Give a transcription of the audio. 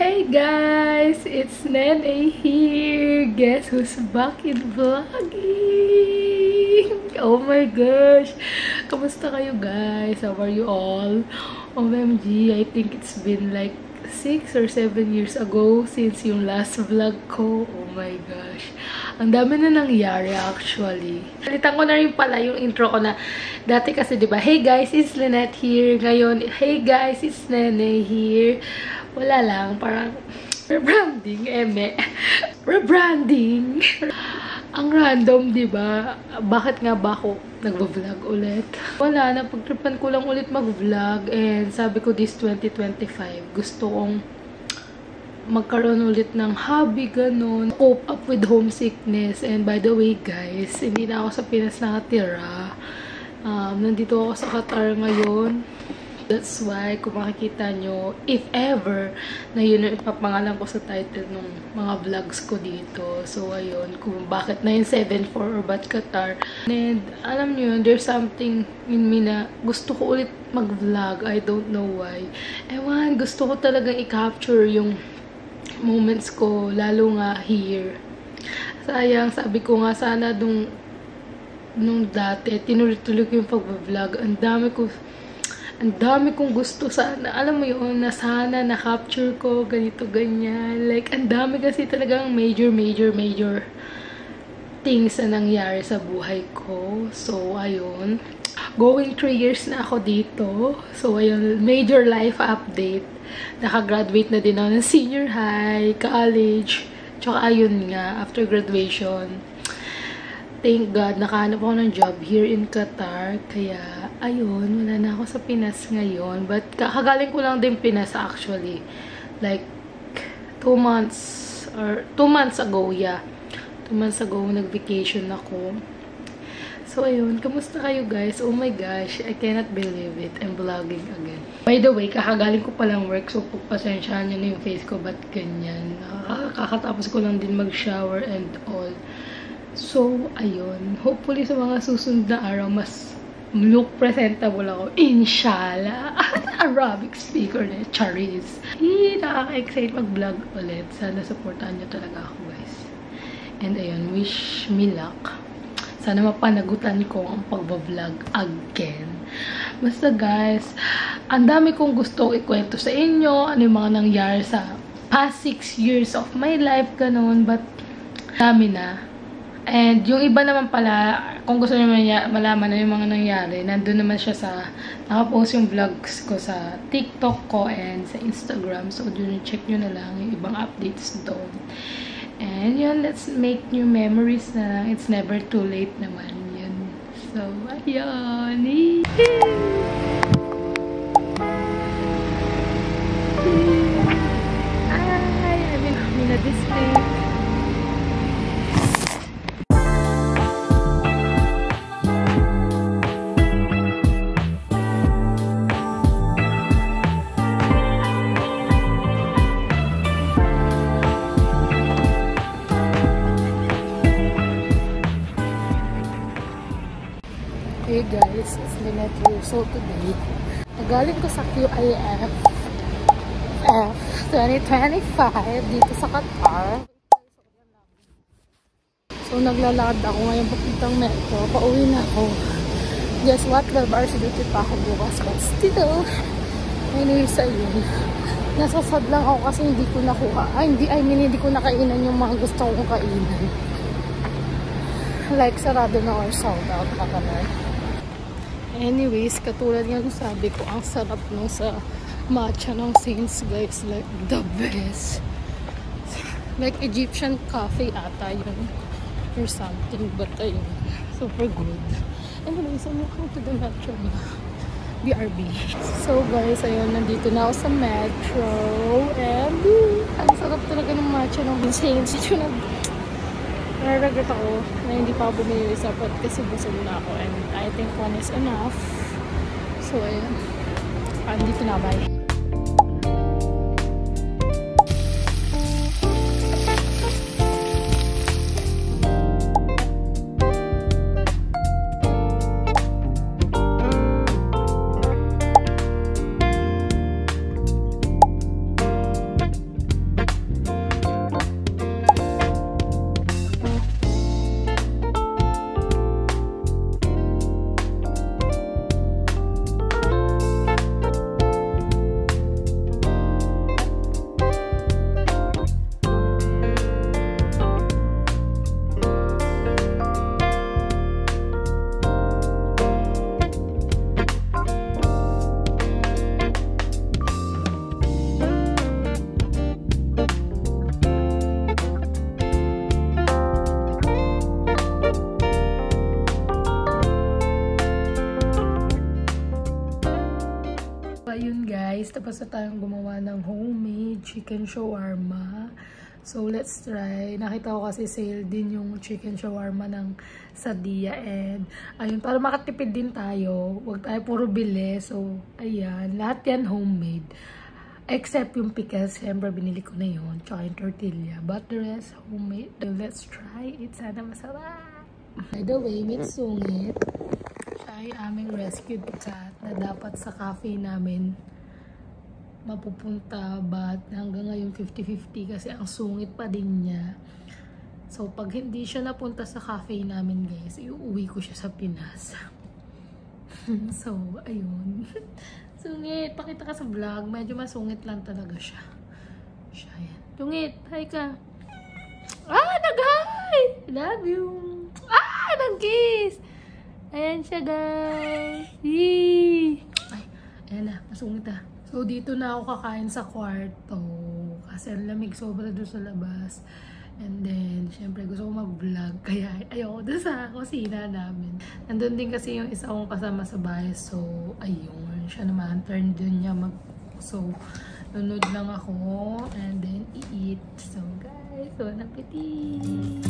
Hey guys! It's Nene here! Guess who's back in vlogging? Oh my gosh! Kamusta kayo guys? How are you all? OMG, I think it's been like 6 or 7 years ago since yung last vlog ko. Oh my gosh. Ang dami na nangyari actually. Palitan ko na rin pala yung intro ko na dati kasi diba, hey guys, it's Lynette here. Ngayon, hey guys, it's Nene here. Wala lang, parang rebranding, rebranding. Ang random, diba? Bakit nga ba ako nagvo-vlog ulit? Wala, napagtripan ko lang ulit mag-vlog. And sabi ko this 2025, gusto kong magkaroon ulit ng hobby, ganun. Cope up with homesickness. And by the way, guys, hindi na ako sa Pinas nakatira. Nandito ako sa Qatar ngayon. That's why, kung makikita nyo, if ever, na yun yung ipapangalan ko sa title ng mga vlogs ko dito. So, ayun, kung bakit 974 or ba't Qatar. And, alam nyo yun, there's something in me na gusto ko ulit mag-vlog. I don't know why. Ewan, gusto ko talagang i-capture yung moments ko, lalo nga here. Sayang, sabi ko nga, sana nung dati, tinuloy-tuloy ko yung pag-vlog. Ang dami kong gusto sana. Alam mo yun, na sana na-capture ko, ganito, ganyan. Like, ang dami kasi talagang major things na nangyari sa buhay ko. So, ayun. Going 3 years na ako dito. So, ayun, major life update. Nakagraduate na din ako ng senior high, college. Tsaka, ayun nga, after graduation, thank God, nakahanap ako ng job here in Qatar. Kaya, ayun, wala na ako sa Pinas ngayon. But, kakagaling ko lang din Pinas actually. Like, 2 months ago, yeah. 2 months ago, nag-vacation ako. So, ayun, kamusta kayo guys? Oh my gosh, I cannot believe it. I'm vlogging again. By the way, kakagaling ko palang work. So, pagpasensyahan nyo na yung face ko, ba't ganyan? Kakatapos ko lang din mag-shower and all. So, ayun. Hopefully, sa mga susunod na araw, mas look presentable ako. Inshallah. Arabic speaker na. Charis. Nakaka-excite mag-vlog ulit. Sana supportahan nyo talaga ako, guys. And ayun, wish me luck. Sana mapanagutan ko ang pag-vlog again. Basta, guys, ang dami kong gusto ikwento sa inyo. Ano yung mga nangyari sa past 6 years of my life, ganun. But, dami na. And yung iba naman pala, kung gusto nyo malaman na yung mga nangyari, nandun naman siya sa, nakapost yung vlogs ko sa TikTok ko and sa Instagram. So, dun check nyo na lang yung ibang updates doon. And yun, let's make new memories na lang. It's never too late naman yun. So, ayun. I'm in a display. Hey guys, it's Lynette here. So today, nagaling ko sa QIF 2025 dito sa Qatar. So naglalakad ako ngayon papuntang metro. Pauwi na ako. Guess what? 12 hours duty pa ako bukas. But still, anyways, ayun. Nasasad lang ako kasi hindi ko nakuha. Hindi ko nakainan yung mga gusto kong kainan. Like, sarado na or sold out na kami. Anyways, katulad nga nung sabi ko, ang sarap nung sa matcha ng Saints, guys. Like, the best. Like, Egyptian coffee ata yun. Or something. But, ayun. Super good. Anyways, I'm walking to the metro na. BRB. So, guys, ayun. Nandito na ako sa metro. And, ang sarap talaga ng matcha ng Saints. Yun ang nararegret ako na hindi pa ako bumili sa pot kasi busog na ako and I think one is enough. So, ayun. Andito na, bye. Basta-basta tayong gumawa ng homemade chicken shawarma. So, let's try. Nakita ko kasi sale din yung chicken shawarma ng Sadia. And, ayun, para makatipid din tayo. Huwag tayo puro bili. So, ayan. Lahat yan homemade. Except yung pickles. Siyempre, binili ko na yun. Tsaka yung tortilla. But the rest, homemade. So, let's try it. Sana masarap. By the way, mitsungit. Siya ay aming rescued cat na dapat sa cafe namin mapupunta, but hanggang ngayon 50-50 kasi ang sungit pa din niya. So pag hindi siya napunta sa cafe namin guys, iuwi ko siya sa Pinas. So ayun. Sungit, pakita ka sa vlog, medyo masungit lang talaga siya. Siya yan. Sungit, hi ka. Nag-hi! Love you. Nag-kiss. Ayan siya guys. Yee! Ay, ayan na, masungit ah. So, dito na ako kakain sa kwarto. Kasi ang lamig sobra doon sa labas. And then, syempre gusto ko mag-vlog. Kaya ayoko doon sa kusina namin. Nandun din kasi yung isa kong kasama sa bahay. So, ayun. Siya naman, turn din niya So, nunod lang ako. And then, i-eat. So, guys, bon appetit!